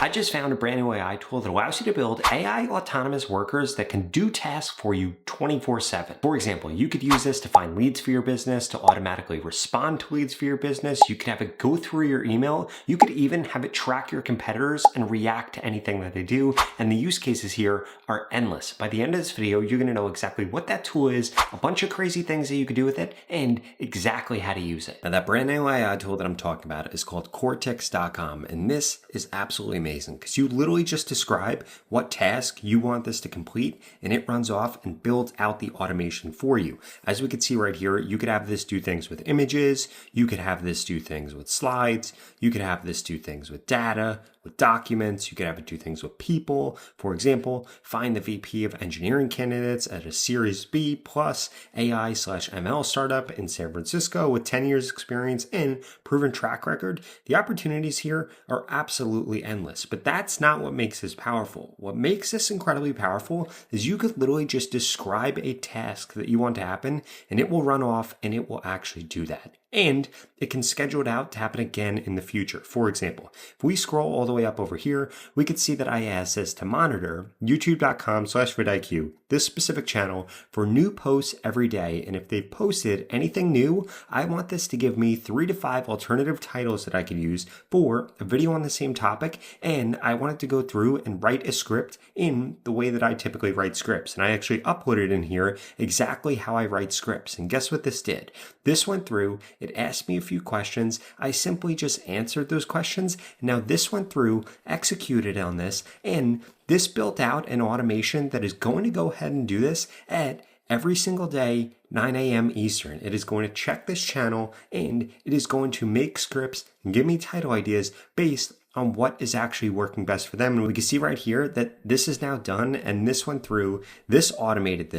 I just found a brand new AI tool that allows you to build AI autonomous workers that can do tasks for you 24/7. For example, you could use this to find leads for your business, to automatically respond to leads for your business. You could have it go through your email. You could even have it track your competitors and react to anything that they do. And the use cases here are endless. By the end of this video, you're going to know exactly what that tool is, a bunch of crazy things that you could do with it, and exactly how to use it. Now, that brand new AI tool that I'm talking about is called Cortex.com, and this is absolutely amazing because you literally just describe what task you want this to complete and it runs off and builds out the automation for you. As we can see right here, you could have this do things with images, you could have this do things with slides, you could have this do things with data, with documents, you could have it do things with people. For example, find the VP of engineering candidates at a Series B plus AI/ML startup in San Francisco with 10 years experience and proven track record. The opportunities here are absolutely endless, but that's not what makes this powerful. What makes this incredibly powerful is you could literally just describe a task that you want to happen and it will run off and it will actually do that. And it can schedule it out to happen again in the future. For example, if we scroll all the way up over here, we could see that I asked this to monitor youtube.com/vidIQ, this specific channel, for new posts every day. And if they've posted anything new, I want this to give me 3 to 5 alternative titles that I could use for a video on the same topic. And I want it to go through and write a script in the way that I typically write scripts. And I actually uploaded in here exactly how I write scripts. And guess what this did? This went through, it asked me a few questions. I simply just answered those questions. Now this went through, executed on this, and this built out an automation that is going to go ahead and do this at every single day, 9 a.m. Eastern. It is going to check this channel and it is going to make scripts and give me title ideas based on what is actually working best for them. And we can see right here that this is now done and this went through, this automated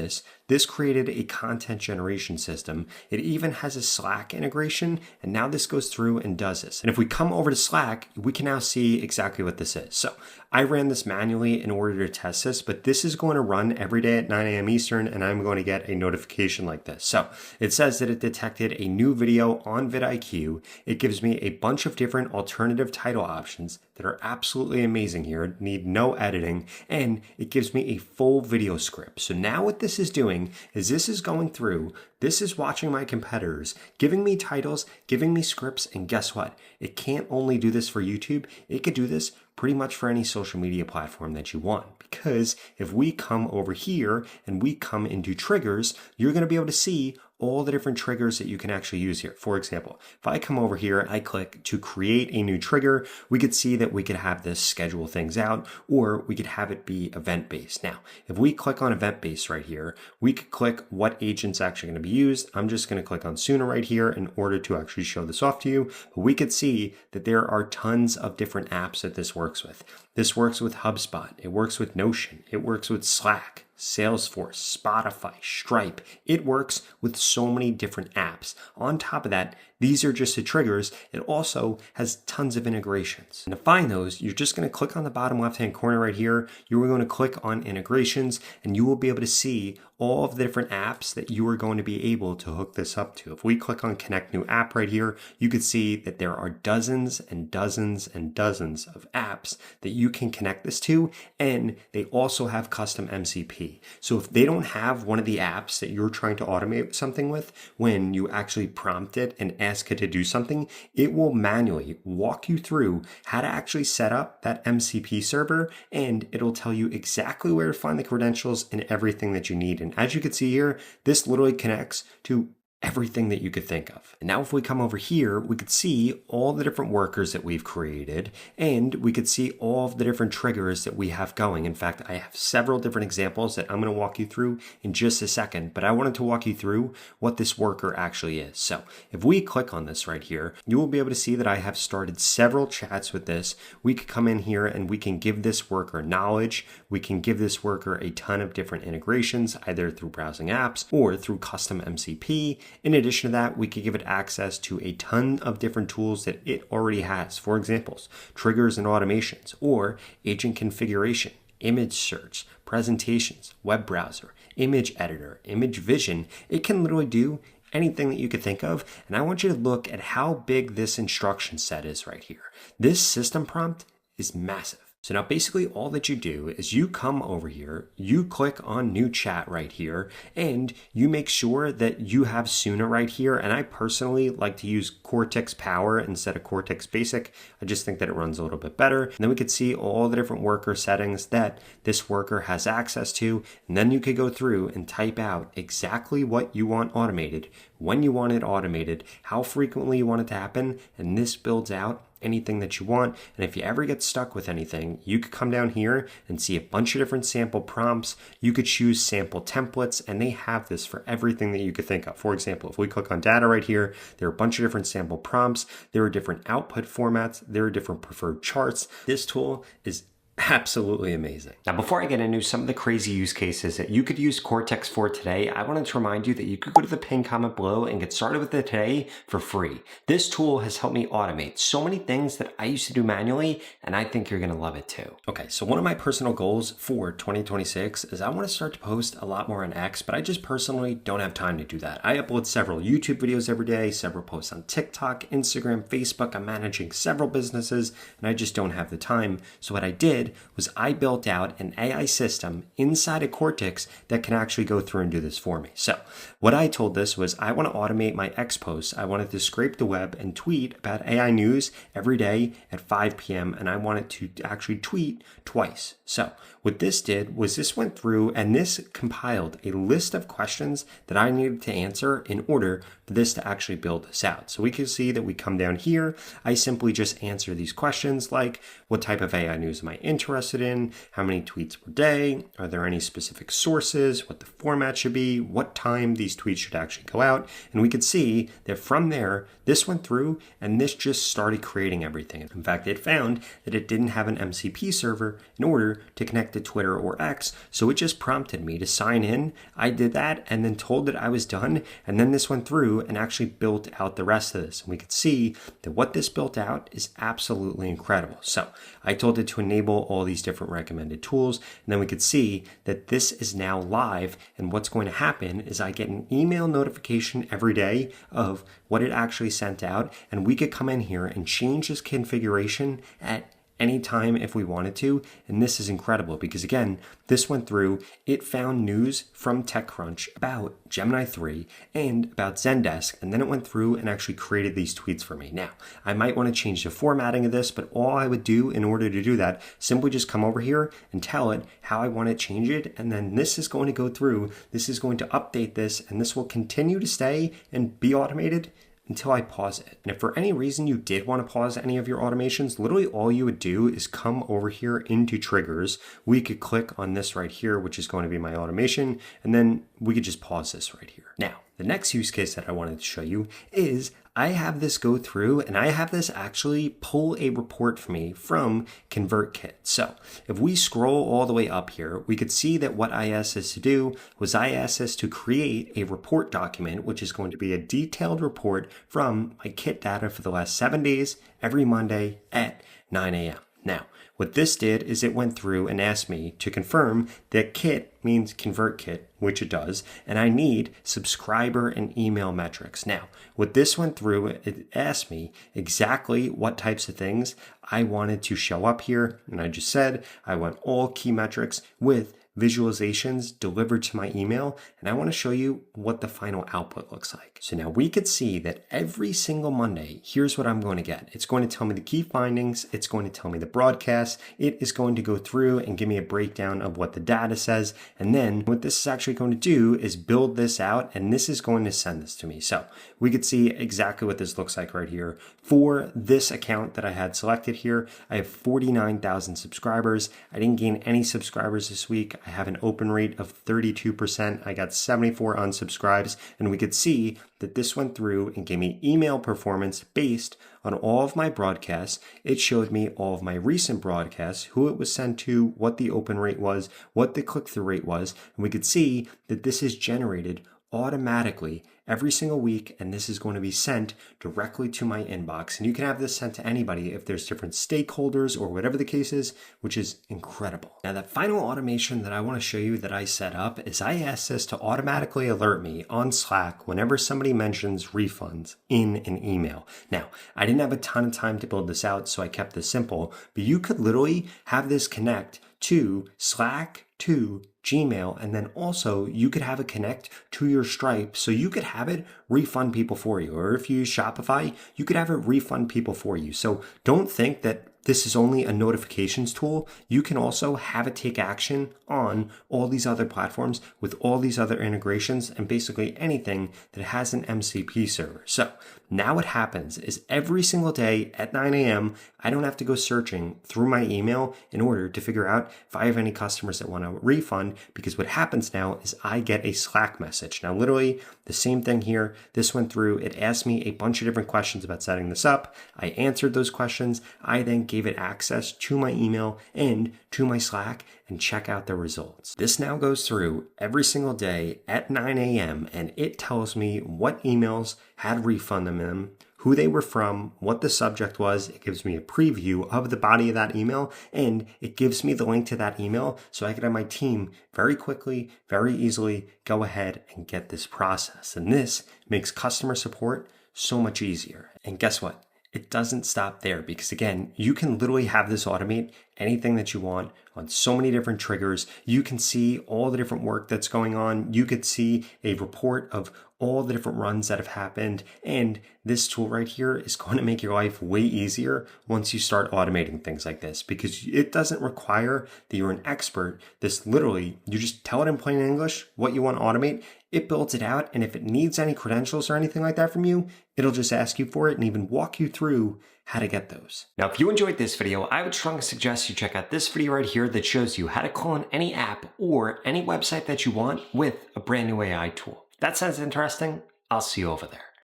this created a content generation system. It even has a Slack integration, and now this goes through and does this. And if we come over to Slack, we can now see exactly what this is. So I ran this manually in order to test this, but this is going to run every day at 9 a.m. Eastern, and I'm going to get a notification like this. So it says that it detected a new video on vidIQ. It gives me a bunch of different alternative title options that are absolutely amazing here, need no editing, and it gives me a full video script. So now what this is doing is this is going through, this is watching my competitors, giving me titles, giving me scripts, and guess what? It can't only do this for YouTube, it could do this pretty much for any social media platform that you want. Because if we come over here and we come into triggers, you're going to be able to see all the different triggers that you can actually use here. For example, if I come over here, I click to create a new trigger, we could see that we could have this schedule things out, or we could have it be event-based. Now, if we click on event-based right here, we could click what agent's actually going to be used. I'm just going to click on sooner right here in order to actually show this off to you. But we could see that there are tons of different apps that this works with. This works with HubSpot. It works with Notion. It works with Slack, Salesforce, Spotify, Stripe. It works with so many different apps. On top of that, these are just the triggers. It also has tons of integrations. And to find those, you're just going to click on the bottom left-hand corner right here. You're going to click on integrations and you will be able to see all of the different apps that you are going to be able to hook this up to. If we click on connect new app right here, you can see that there are dozens and dozens and dozens of apps that you can connect this to, and they also have custom MCP. So if they don't have one of the apps that you're trying to automate something with, when you actually prompt it and ask it to do something, it will manually walk you through how to actually set up that MCP server, and it'll tell you exactly where to find the credentials and everything that you need. And as you can see here, this literally connects to everything that you could think of. And now if we come over here, we could see all the different workers that we've created, and we could see all of the different triggers that we have going. In fact, I have several different examples that I'm going to walk you through in just a second, but I wanted to walk you through what this worker actually is. So if we click on this right here, you will be able to see that I have started several chats with this. We could come in here and we can give this worker knowledge. We can give this worker a ton of different integrations, either through browsing apps or through custom MCP. In addition to that, we could give it access to a ton of different tools that it already has. For examples, triggers and automations, or agent configuration, image search, presentations, web browser, image editor, image vision. It can literally do anything that you could think of. And I want you to look at how big this instruction set is right here. This system prompt is massive. So now basically all that you do is you come over here, you click on new chat right here, and you make sure that you have Suna right here. And I personally like to use Cortex Power instead of Cortex Basic. I just think that it runs a little bit better. And then we could see all the different worker settings that this worker has access to. And then you could go through and type out exactly what you want automated, when you want it automated, how frequently you want it to happen. And this builds out anything that you want. And if you ever get stuck with anything, you could come down here and see a bunch of different sample prompts. You could choose sample templates, and they have this for everything that you could think of. For example, if we click on data right here, there are a bunch of different sample prompts. There are different output formats. There are different preferred charts. This tool is absolutely amazing. Now, before I get into some of the crazy use cases that you could use Cortex for today, I wanted to remind you that you could go to the pinned comment below and get started with it today for free. This tool has helped me automate so many things that I used to do manually, and I think you're gonna love it too. Okay, so one of my personal goals for 2026 is I wanna start to post a lot more on X, but I just personally don't have time to do that. I upload several YouTube videos every day, several posts on TikTok, Instagram, Facebook. I'm managing several businesses, and I just don't have the time. So what I did was I built out an AI system inside of Kortix that can actually go through and do this for me. So what I told this was I want to automate my X posts. I wanted to scrape the web and tweet about AI news every day at 5 p.m. and I wanted to actually tweet twice. So what this did was this went through and this compiled a list of questions that I needed to answer in order for this to actually build this out. So we can see that we come down here. I simply just answer these questions like, what type of AI news am I interested in? How many tweets per day? Are there any specific sources? What the format should be? What time these tweets should actually go out? And we could see that from there, this went through and this just started creating everything. In fact, it found that it didn't have an MCP server in order to connect to Twitter or X. So it just prompted me to sign in. I did that and then told that I was done. And then this went through and actually built out the rest of this. And we could see that what this built out is absolutely incredible. So I told it to enable all these different recommended tools. And then we could see that this is now live. And what's going to happen is I get an email notification every day of what it actually sent out. And we could come in here and change this configuration at anytime if we wanted to. And this is incredible because again, this went through, it found news from TechCrunch about Gemini 3 and about Zendesk, and then it went through and actually created these tweets for me. Now, I might want to change the formatting of this, but all I would do in order to do that, simply just come over here and tell it how I want to change it, and then this is going to go through, this is going to update this, and this will continue to stay and be automated until I pause it. And if for any reason you did want to pause any of your automations, literally all you would do is come over here into triggers. We could click on this right here, which is going to be my automation, and then we could just pause this right here. Now, the next use case that I wanted to show you is I have this go through and I have this actually pull a report for me from ConvertKit. So if we scroll all the way up here, we could see that what I asked this to do was I asked this to create a report document, which is going to be a detailed report from my kit data for the last 7 days, every Monday at 9 a.m. Now, what this did is it went through and asked me to confirm that kit means ConvertKit, which it does, and I need subscriber and email metrics. Now, what this went through, it asked me exactly what types of things I wanted to show up here, and I just said I want all key metrics with visualizations delivered to my email, and I want to show you what the final output looks like. So now we could see that every single Monday, here's what I'm going to get. It's going to tell me the key findings. It's going to tell me the broadcast. It is going to go through and give me a breakdown of what the data says. And then what this is actually going to do is build this out, and this is going to send this to me. So we could see exactly what this looks like right here. For this account that I had selected here, I have 49,000 subscribers. I didn't gain any subscribers this week. I have an open rate of 32%. I got 74 unsubscribes, and we could see that this went through and gave me email performance based on all of my broadcasts. It showed me all of my recent broadcasts, who it was sent to, what the open rate was, what the click-through rate was, and we could see that this is generated automatically every single week, and this is going to be sent directly to my inbox. And you can have this sent to anybody if there's different stakeholders or whatever the case is, which is incredible. Now, the final automation that I want to show you that I set up is I asked this to automatically alert me on Slack whenever somebody mentions refunds in an email. Now, I didn't have a ton of time to build this out, so I kept this simple, but you could literally have this connect to Slack, to Gmail, and then also you could have it connect to your Stripe, so you could have it refund people for you. Or if you use Shopify, you could have it refund people for you. So don't think that this is only a notifications tool. You can also have it take action on all these other platforms with all these other integrations and basically anything that has an MCP server. So now what happens is every single day at 9 a.m., I don't have to go searching through my email in order to figure out if I have any customers that want a refund, because what happens now is I get a Slack message. Now, literally the same thing here. This went through, it asked me a bunch of different questions about setting this up. I answered those questions. I then gave it access to my email and to my Slack and check out the results. This now goes through every single day at 9 a.m. and it tells me what emails had refund in them, who they were from, what the subject was. It gives me a preview of the body of that email, and it gives me the link to that email so I can have my team very quickly, very easily go ahead and get this process. And this makes customer support so much easier. And guess what? It doesn't stop there, because again, you can literally have this automate anything that you want on so many different triggers. You can see all the different work that's going on. You could see a report of all the different runs that have happened. And this tool right here is going to make your life way easier once you start automating things like this, because it doesn't require that you're an expert. This literally, you just tell it in plain English what you want to automate. It builds it out. And if it needs any credentials or anything like that from you, it'll just ask you for it and even walk you through how to get those. Now, if you enjoyed this video, I would strongly suggest you check out this video right here that shows you how to clone any app or any website that you want with a brand new AI tool. That sounds interesting. I'll see you over there.